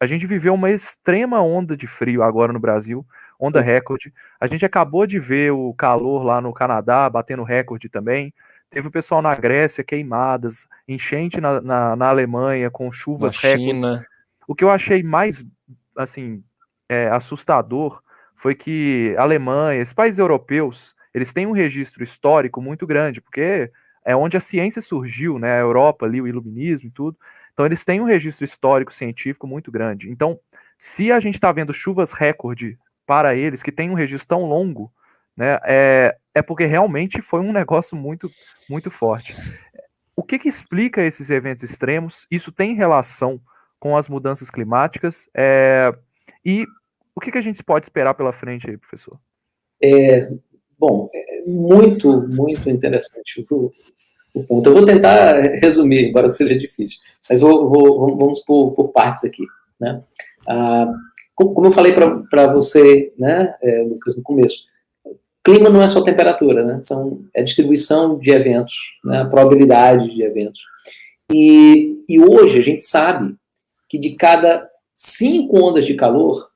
A gente viveu uma extrema onda de frio agora no Brasil, onda recorde. A gente acabou de ver o calor lá no Canadá batendo recorde também. Teve o pessoal na Grécia, queimadas, enchente na Alemanha, com Na chuvas recorde. China. O que eu achei mais, assim, assustador foi que a Alemanha, esses países europeus, eles têm um registro histórico muito grande, porque é onde a ciência surgiu, né? A Europa ali, o iluminismo e tudo. Então eles têm um registro histórico científico muito grande. Então, se a gente está vendo chuvas recorde para eles, que tem um registro tão longo, né? É porque realmente foi um negócio muito, muito forte. O que explica esses eventos extremos? Isso tem relação com as mudanças climáticas? E o que a gente pode esperar pela frente aí, professor? Bom, muito, muito interessante o ponto. Eu vou tentar resumir, embora seja difícil, mas vamos por partes aqui, né? Como eu falei para você, né, Lucas, no começo, clima não é só temperatura, né? É distribuição de eventos, né, a probabilidade de eventos. E hoje a gente sabe que de cada 5 ondas de calor,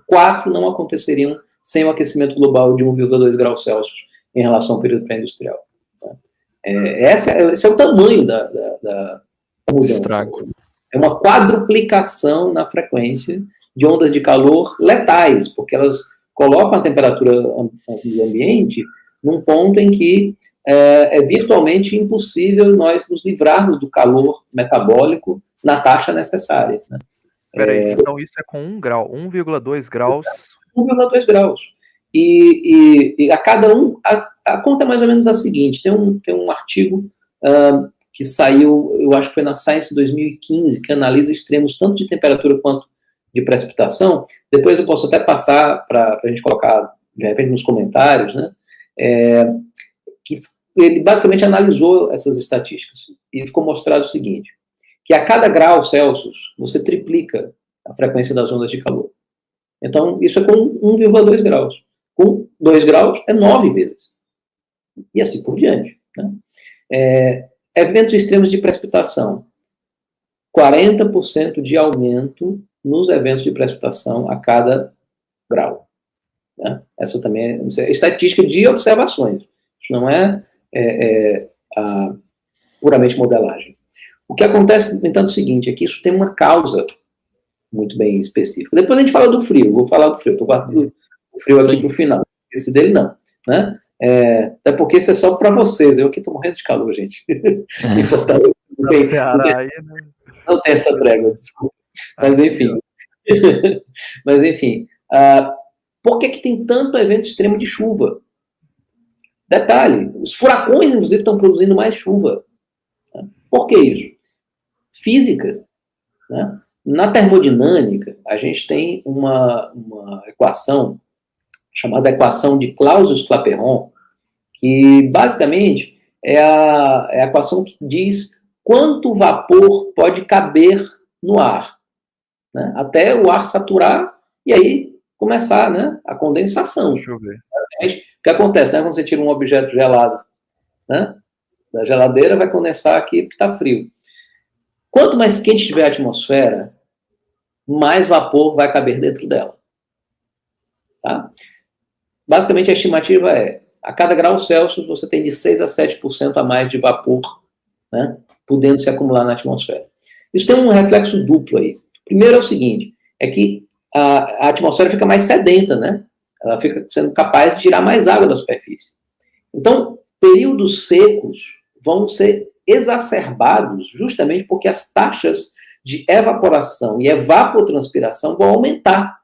4 não aconteceriam sem o aquecimento global de 1,2 graus Celsius em relação ao período pré-industrial. Esse é o tamanho da mudança. Estrago. É uma quadruplicação na frequência de ondas de calor letais, porque elas colocam a temperatura do ambiente num ponto em que é virtualmente impossível nós nos livrarmos do calor metabólico na taxa necessária. Né? Peraí, então isso é com 1 grau, 1,2 graus... 1,2 graus. E a cada a conta é mais ou menos a seguinte, tem um artigo que saiu, eu acho que foi na Science 2015, que analisa extremos tanto de temperatura quanto de precipitação. Depois eu posso até passar para a gente colocar, de repente, nos comentários, né? Que ele basicamente analisou essas estatísticas e ficou mostrado o seguinte, que a cada grau Celsius você triplica a frequência das ondas de calor. Então, isso é com 1,2 graus. Com 2 graus é 9 vezes. E assim por diante. Né? Eventos extremos de precipitação. 40% de aumento nos eventos de precipitação a cada grau. Né? Essa também é estatística de observações. Isso não é puramente modelagem. O que acontece, no entanto, é o seguinte, é que isso tem uma causa muito bem específica. Depois a gente fala do frio, vou falar do frio, estou guardando o frio aqui para o final, não esqueci dele não. Né? Até porque isso é só para vocês, eu aqui estou morrendo de calor, gente. Não tem essa trégua, desculpa. Mas enfim. Por que tem tanto evento extremo de chuva? Detalhe, os furacões, inclusive, estão produzindo mais chuva. Por que isso? Física. Né? Na termodinâmica, a gente tem uma equação chamada equação de Clausius-Clapeyron, que basicamente é a equação que diz quanto vapor pode caber no ar, né? Até o ar saturar e aí começar, né, a condensação. Deixa eu ver. O que acontece, né, quando você tira um objeto gelado, né, da geladeira, vai condensar aqui porque está frio. Quanto mais quente tiver a atmosfera, mais vapor vai caber dentro dela. Tá? Basicamente, a estimativa é, a cada grau Celsius, você tem de 6 a 7% a mais de vapor, né, podendo se acumular na atmosfera. Isso tem um reflexo duplo aí. Primeiro é o seguinte, é que a atmosfera fica mais sedenta, né? Ela fica sendo capaz de tirar mais água da superfície. Então, períodos secos vão ser exacerbados justamente porque as taxas de evaporação e evapotranspiração vão aumentar,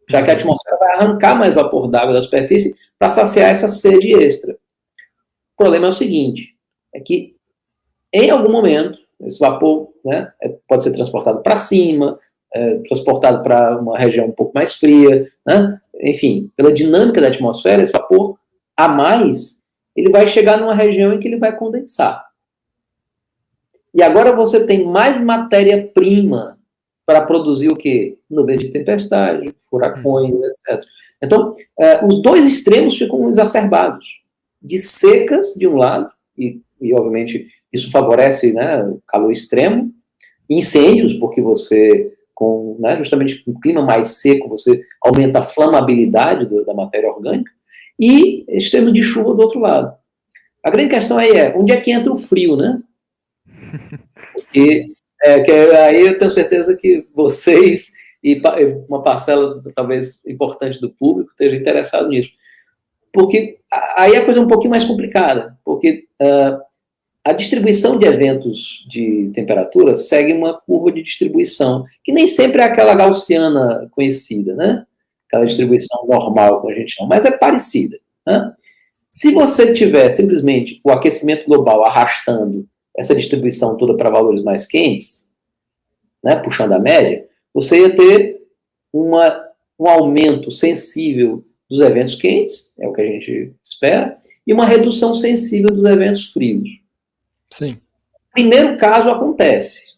já que a atmosfera vai arrancar mais vapor d'água da superfície para saciar essa sede extra. O problema é o seguinte, é que em algum momento, esse vapor, né, pode ser transportado para cima, transportado para uma região um pouco mais fria, né? Enfim, pela dinâmica da atmosfera, esse vapor a mais, ele vai chegar numa região em que ele vai condensar. E agora você tem mais matéria-prima para produzir o quê? Nuvens de tempestade, furacões, etc. Então, os dois extremos ficam exacerbados. De secas, de um lado, e obviamente isso favorece, né, o calor extremo, incêndios, porque você, né, justamente com um clima mais seco, você aumenta a flamabilidade da matéria orgânica, e extremos de chuva do outro lado. A grande questão aí onde é que entra o frio, né? Porque que aí eu tenho certeza que vocês e uma parcela talvez importante do público esteja interessado nisso. Porque aí a coisa é um pouquinho mais complicada, porque a distribuição de eventos de temperatura segue uma curva de distribuição, que nem sempre é aquela gaussiana conhecida, né? Aquela distribuição normal, como a gente chama, mas é parecida, né? Se você tiver simplesmente o aquecimento global arrastando essa distribuição toda para valores mais quentes, né, puxando a média, você ia ter um aumento sensível dos eventos quentes, é o que a gente espera, e uma redução sensível dos eventos frios. Sim. Primeiro caso acontece.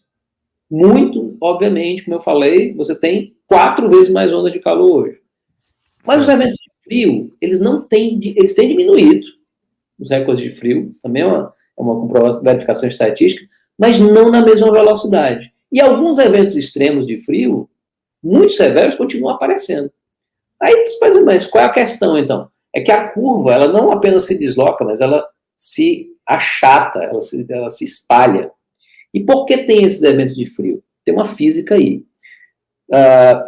Muito, obviamente, como eu falei, você tem 4 vezes mais ondas de calor hoje. Mas os eventos de frio, eles têm diminuído, os recordes de frio, isso também é uma comprovação, verificação estatística, mas não na mesma velocidade. E alguns eventos extremos de frio, muito severos, continuam aparecendo. Aí você pode dizer, mas qual é a questão, então? É que a curva, ela não apenas se desloca, mas ela se achata, ela se espalha. E por que tem esses eventos de frio? Tem uma física aí.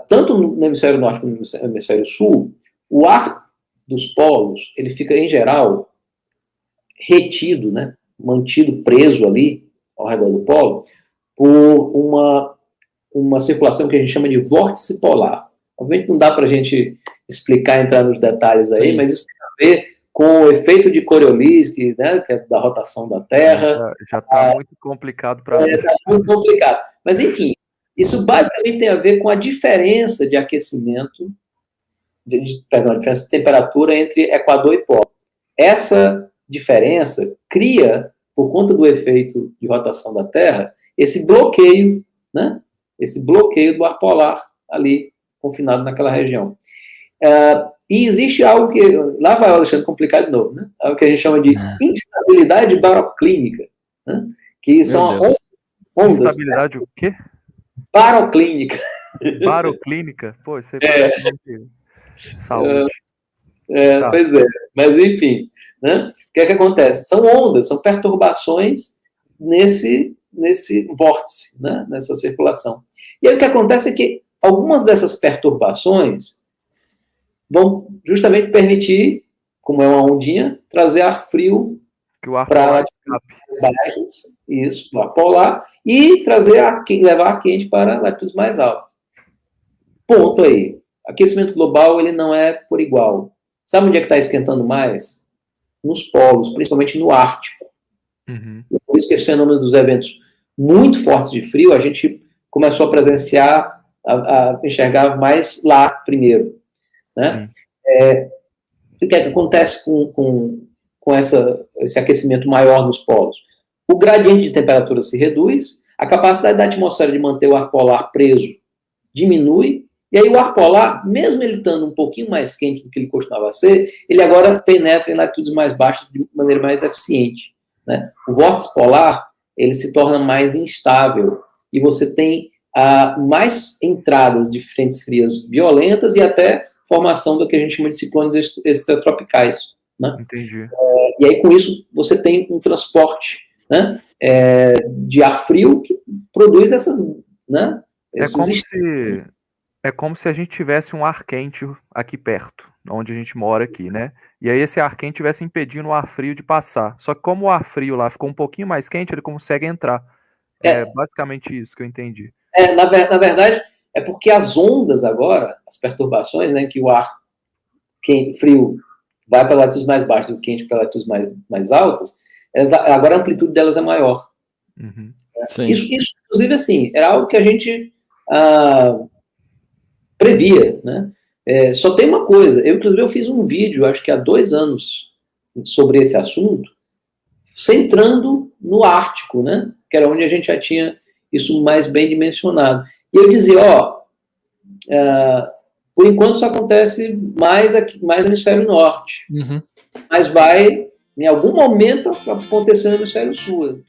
Tanto no hemisfério norte como no hemisfério sul, o ar dos polos, ele fica, em geral, retido, né, mantido preso ali, ao redor do polo, por uma circulação que a gente chama de vórtice polar. Obviamente não dá para a gente explicar, entrar nos detalhes aí, sim, mas isso tem a ver com o efeito de Coriolis, que é da rotação da Terra. Já está muito complicado para mim. Está muito complicado. Mas, enfim, isso basicamente tem a ver com a diferença de aquecimento, a diferença de temperatura entre Equador e Polo. Essa diferença cria, por conta do efeito de rotação da Terra, esse bloqueio, né? Esse bloqueio do ar polar ali, confinado naquela região. E existe algo que, lá vai o Alexandre complicar de novo, né? Algo que a gente chama de instabilidade baroclínica, né? Que são ondas. Instabilidade o quê? Baroclínica. Baroclínica? Pô, isso aí parece nome de saúde. Tá. Pois é, mas enfim, né? O que é que acontece? São ondas, são perturbações nesse vórtice, né? Nessa circulação. E aí o que acontece é que algumas dessas perturbações vão justamente permitir, como é uma ondinha, trazer ar frio para latitudes baixas, isso, o ar polar, e levar ar quente para latitudes mais altas. Ponto aí. Aquecimento global, ele não é por igual. Sabe onde é que está esquentando mais? Nos polos, principalmente no Ártico. Uhum. Por isso que esse fenômeno dos eventos muito fortes de frio, a gente começou a presenciar, a enxergar mais lá primeiro. Né? O que é que acontece com esse aquecimento maior nos polos? O gradiente de temperatura se reduz, a capacidade da atmosfera de manter o ar polar preso diminui, e aí o ar polar, mesmo ele estando um pouquinho mais quente do que ele costumava ser, ele agora penetra em latitudes mais baixas de maneira mais eficiente. Né? O vórtice polar, ele se torna mais instável, e você tem mais entradas de frentes frias violentas e até formação do que a gente chama de ciclones extratropicais. Né? Entendi. E aí, com isso, você tem um transporte, né, de ar frio que produz essas... Né, é como se a gente tivesse um ar quente aqui perto, onde a gente mora aqui, né? E aí esse ar quente estivesse impedindo o ar frio de passar. Só que como o ar frio lá ficou um pouquinho mais quente, ele consegue entrar. É basicamente isso que eu entendi. Na verdade, é porque as ondas agora, as perturbações, né, que o ar frio vai para latitudes mais baixas e o quente para latitudes mais altas, agora a amplitude delas é maior. Uhum. Isso, inclusive, assim, era algo que a gente previa, né? Só tem uma coisa, inclusive, eu fiz um vídeo, acho que há 2 anos, sobre esse assunto, centrando no Ártico, né? Que era onde a gente já tinha isso mais bem dimensionado. E eu dizia, por enquanto isso acontece mais no hemisfério norte, mas vai, em algum momento, acontecer no hemisfério sul.